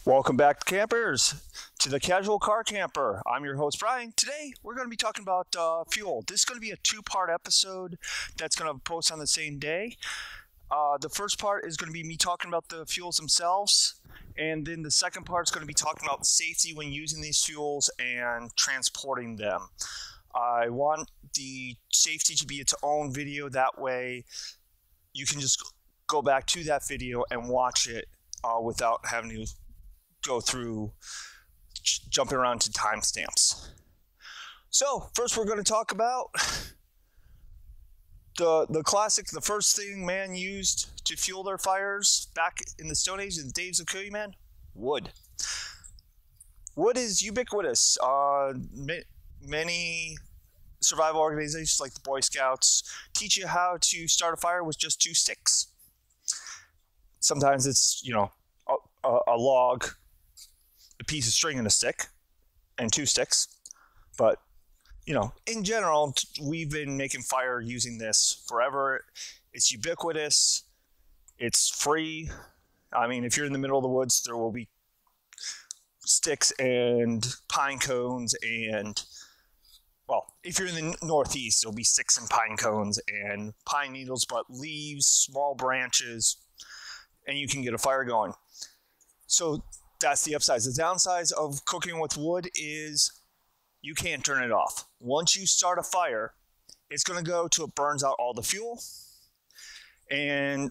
Welcome back, campers, to the Casual Car Camper. I'm your host, Brian. Today, we're going to be talking about fuel. This is going to be a two-part episode that's going to post on the same day. The first part is going to be me talking about the fuels themselves, and then the second part is going to be talking about safety when using these fuels and transporting them. I want the safety to be its own video. That way, you can just go back to that video and watch it without having to go through jumping around to timestamps. So first we're going to talk about the classic, the first thing man used to fuel their fires back in the Stone Age, in the days of caveman: wood. Wood is ubiquitous. Many survival organizations like the Boy Scouts teach you how to start a fire with just 2 sticks. Sometimes it's, a log, a piece of string and a stick, and 2 sticks. But, in general, we've been making fire using this forever. It's ubiquitous. It's free. I mean, if you're in the middle of the woods, there will be sticks and pine cones and, well, if you're in the Northeast, there'll be sticks and pine cones and pine needles, but leaves, small branches, and you can get a fire going. So that's the upsides. The downsides of cooking with wood is you can't turn it off. Once you start a fire, it's going to go till it burns out all the fuel,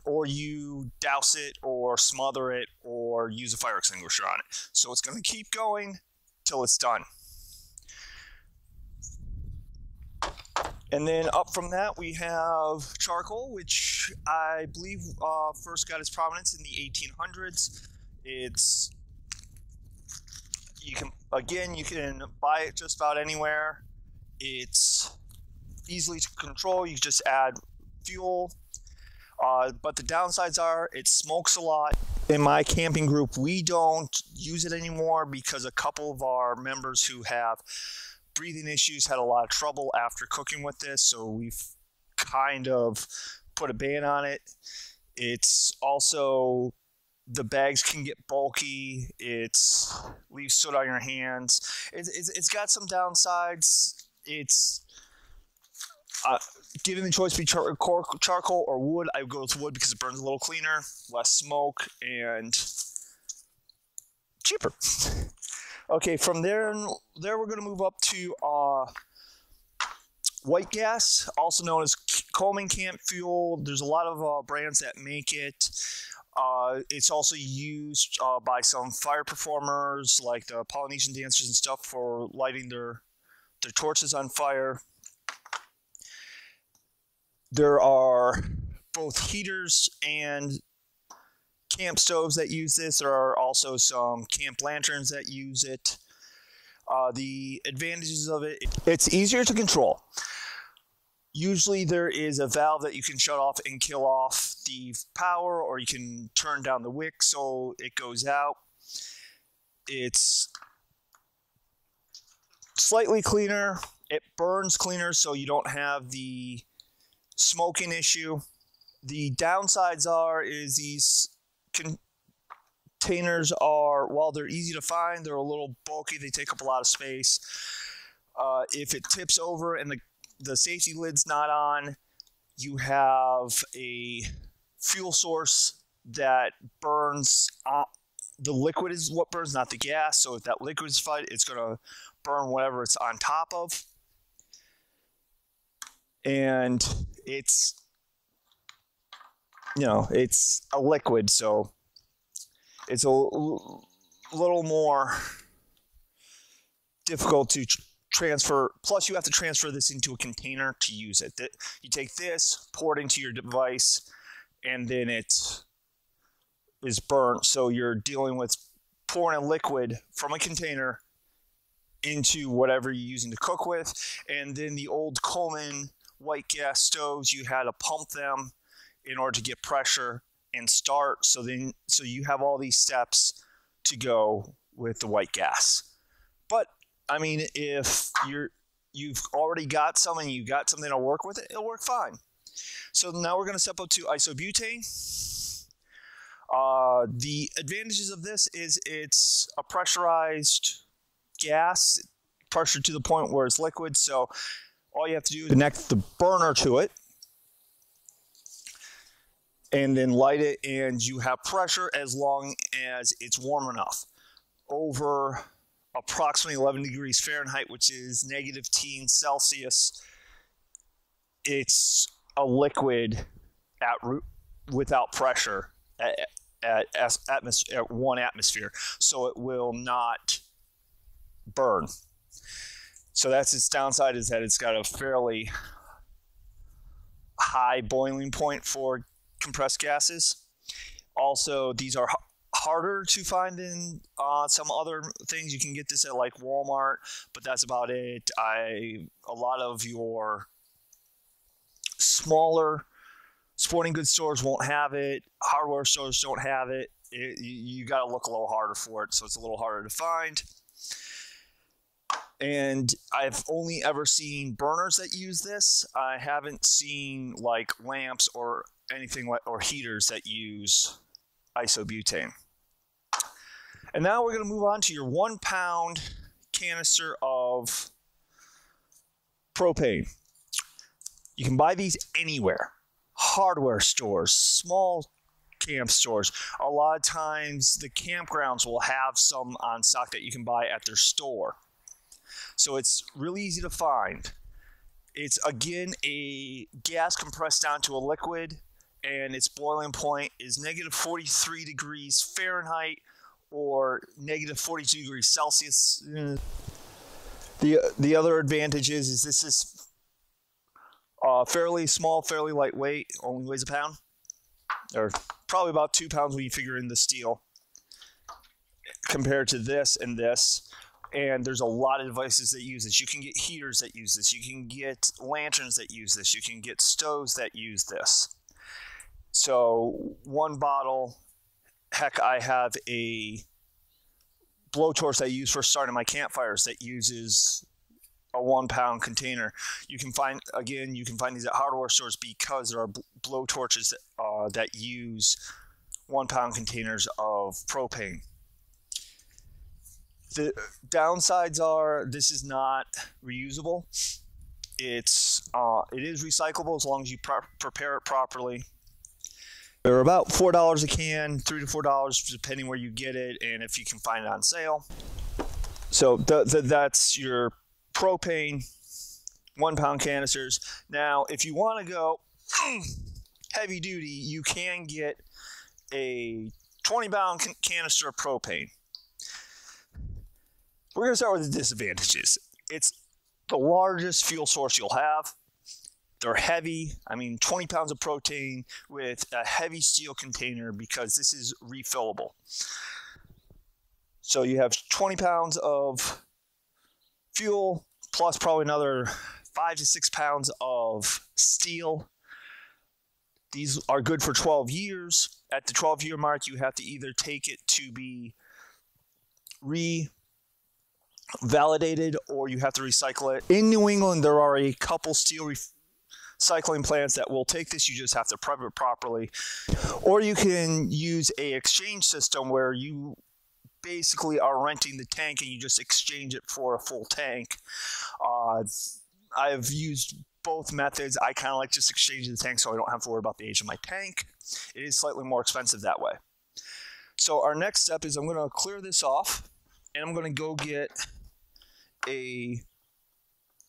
or you douse it or smother it or use a fire extinguisher on it. So it's going to keep going till it's done. And then up from that, we have charcoal, which I believe first got its prominence in the 1800s. You can buy it just about anywhere. It's easily to control. You just add fuel. But the downsides are it smokes a lot. In my camping group, we don't use it anymore because a couple of our members who have breathing issues had a lot of trouble after cooking with this. So we've kind of put a ban on it. It's also, the bags can get bulky. It leaves soot on your hands. It's got some downsides. It's given the choice between charcoal or wood, I would go with wood because it burns a little cleaner, less smoke, and cheaper. Okay, from there we're going to move up to white gas, also known as Coleman camp fuel. There's a lot of brands that make it. It's also used by some fire performers, like the Polynesian dancers and stuff, for lighting their torches on fire. There are both heaters and camp stoves that use this. There are also some camp lanterns that use it. The advantages of it: it's easier to control. Usually there is a valve that you can shut off and kill off the power, or you can turn down the wick so it goes out. It's slightly cleaner. It burns cleaner, so you don't have the smoking issue. The downsides is these containers are, while they're easy to find, they're a little bulky. They take up a lot of space. If it tips over and the safety lid's not on, you have a fuel source that burns. The liquid is what burns, not the gas. So if that liquid is fight, it's going to burn whatever it's on top of. And it's a liquid, so it's a little more difficult to transfer. Plus, you have to transfer this into a container to use it. You take this, pour it into your device, and then it is burnt. So you're dealing with pouring a liquid from a container into whatever you're using to cook with. And then the old Coleman white gas stoves, you had to pump them in order to get pressure and start. So you have all these steps to go with the white gas. But I mean, if you've already got some and you got something to work with, it'll work fine. So now we're going to step up to isobutane. The advantages of this is it's a pressurized gas, pressure to the point where it's liquid. So all you have to do is connect the burner to it and then light it, and you have pressure as long as it's warm enough. Over approximately 11 degrees Fahrenheit, which is -10 Celsius, it's a liquid without pressure at 1 atmosphere, so it will not burn. So that's its downside, is that it's got a fairly high boiling point for compressed gases. Also, these are harder to find than some other things. You can get this at like Walmart, but that's about it. A lot of your smaller sporting goods stores won't have it. Hardware stores don't have it. You got to look a little harder for it, so it's a little harder to find. And I've only ever seen burners that use this. I haven't seen like lamps or anything like, or heaters that use isobutane. And now we're going to move on to your 1 pound canister of propane. You can buy these anywhere. Hardware stores, small camp stores. A lot of times the campgrounds will have some on stock that you can buy at their store. So it's really easy to find. It's, again, a gas compressed down to a liquid, and its boiling point is -43 degrees Fahrenheit or -42 degrees Celsius. The other advantage is this is fairly small, fairly lightweight, only weighs a pound, or probably about 2 pounds when you figure in the steel, compared to this and this. And there's a lot of devices that use this. You can get heaters that use this. You can get lanterns that use this. You can get stoves that use this. So one bottle, heck, I have a blowtorch that I use for starting my campfires that uses a 1 pound container. You can find these at hardware stores because there are blowtorches that use 1 pound containers of propane. The downsides are this is not reusable. It is recyclable as long as you prepare it properly. They're about $4 a can, $3 to $4 depending where you get it and if you can find it on sale. So that's your propane 1 pound canisters. Now, if you want to go heavy duty, you can get a 20 pound canister of propane. We're going to start with the disadvantages. It's the largest fuel source you'll have. They're heavy. 20 pounds of propane with a heavy steel container because this is refillable. So you have 20 pounds of fuel plus probably another 5 to 6 pounds of steel. These are good for 12 years. At the 12-year mark, you have to either take it to be validated or you have to recycle it. In New England, there are a couple steel recycling plants that will take this. You just have to prep it properly. Or you can use a exchange system where you basically are renting the tank and you just exchange it for a full tank. I've used both methods. I kind of like just exchanging the tank so I don't have to worry about the age of my tank. It is slightly more expensive that way. So our next step is I'm going to clear this off and I'm going to go get a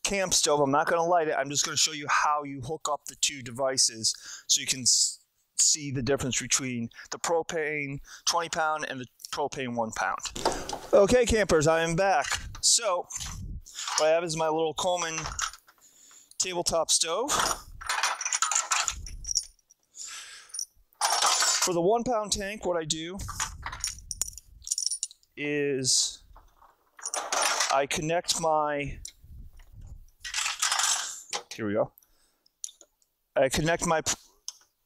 camp stove. I'm not going to light it. I'm just going to show you how you hook up the two devices so you can see the difference between the propane 20 pound and the propane 1 pound. Okay, campers, I am back. So what I have is my little Coleman tabletop stove. For the 1 pound tank, what I do is I connect my, here we go. I connect my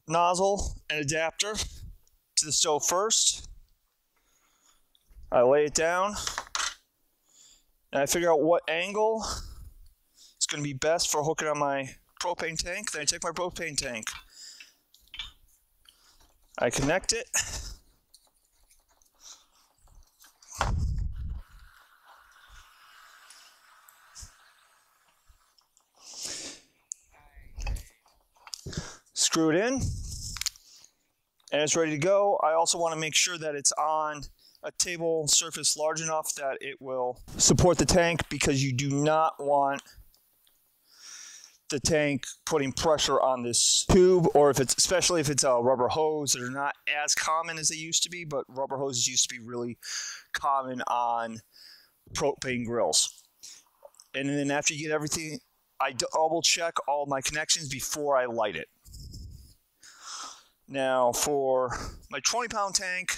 nozzle and adapter to the stove first. I lay it down and I figure out what angle is going to be best for hooking on my propane tank. Then I take my propane tank. I connect it. Screw it in, and it's ready to go. I also want to make sure that it's on a table surface large enough that it will support the tank, because you do not want the tank putting pressure on this tube, or if it's, especially if it's a rubber hose. They're not as common as they used to be, but rubber hoses used to be really common on propane grills. And then after you get everything, I double check all my connections before I light it. Now for my 20-pound tank,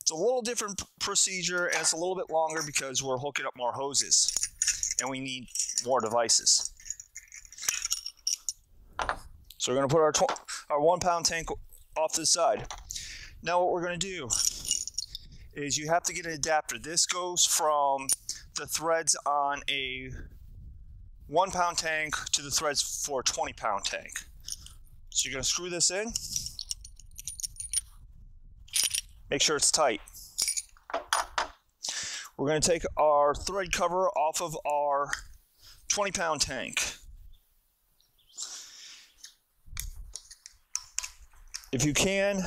it's a little different procedure, and it's a little bit longer because we're hooking up more hoses and we need more devices. So we're going to put our 1-pound tank off to the side. Now what we're going to do is you have to get an adapter. This goes from the threads on a 1-pound tank to the threads for a 20-pound tank. So you're going to screw this in. Make sure it's tight. We're going to take our thread cover off of our 20-pound tank. If you can,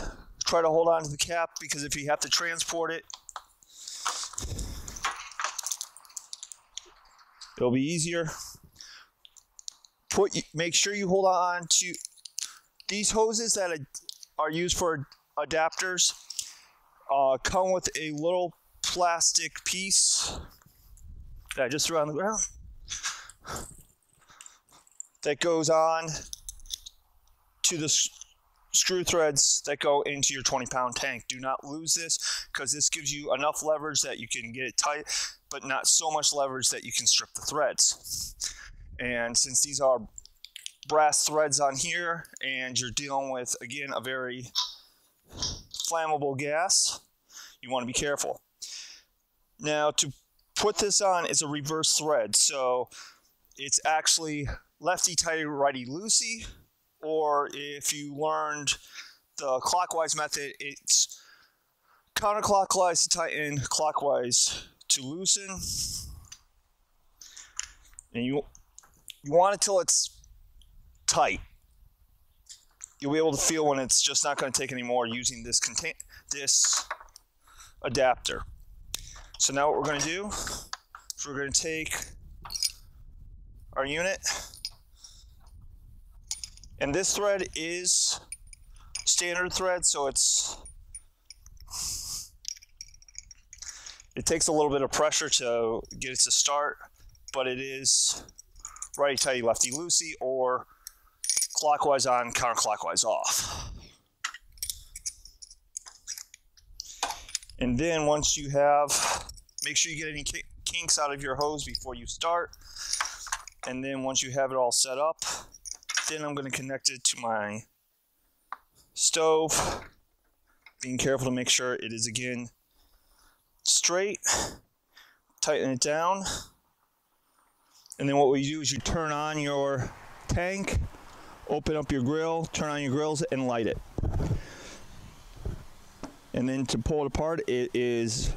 try to hold on to the cap, because if you have to transport it, it'll be easier. Make sure you hold on to these hoses that are used for adapters. Come with a little plastic piece that I just threw on the ground that goes on to the screw threads that go into your 20-pound tank. Do not lose this, because this gives you enough leverage that you can get it tight, but not so much leverage that you can strip the threads. And since these are brass threads on here, and you're dealing with, again, a very flammable gas, you want to be careful. Now, to put this on is a reverse thread, so it's actually lefty tighty, righty loosey, or if you learned the clockwise method, it's counterclockwise to tighten, clockwise to loosen. And you want it till it's tight. You'll be able to feel when it's just not going to take any more using this adapter. So now what we're going to do is we're going to take our unit, and this thread is standard thread, so it takes a little bit of pressure to get it to start, but it is righty tighty, lefty loosey, or clockwise on, counterclockwise off. And then once you have, make sure you get any kinks out of your hose before you start. And then once you have it all set up, then I'm going to connect it to my stove, being careful to make sure it is, again, straight. Tighten it down. And then what we do is you turn on your tank, open up your grill, turn on your grills, and light it. And then to pull it apart, it is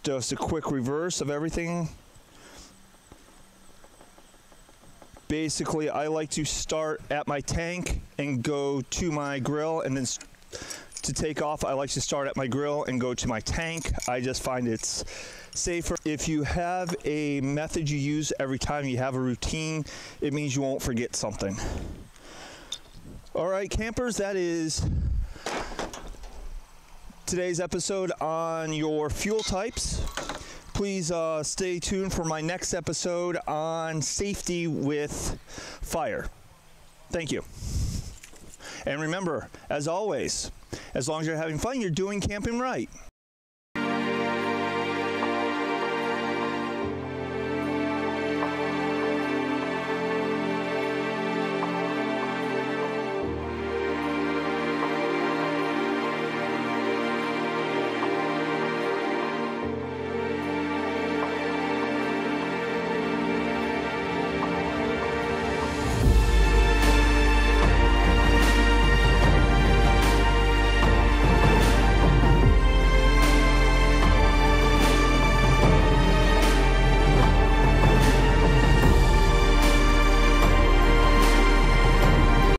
just a quick reverse of everything. Basically, I like to start at my tank and go to my grill, and then to take off, I like to start at my grill and go to my tank. I just find it's safer. If you have a method you use every time, you have a routine, it means you won't forget something. All right, campers, that is today's episode on your fuel types. Please stay tuned for my next episode on safety with fire. Thank you. And remember, as always, as long as you're having fun, you're doing camping right.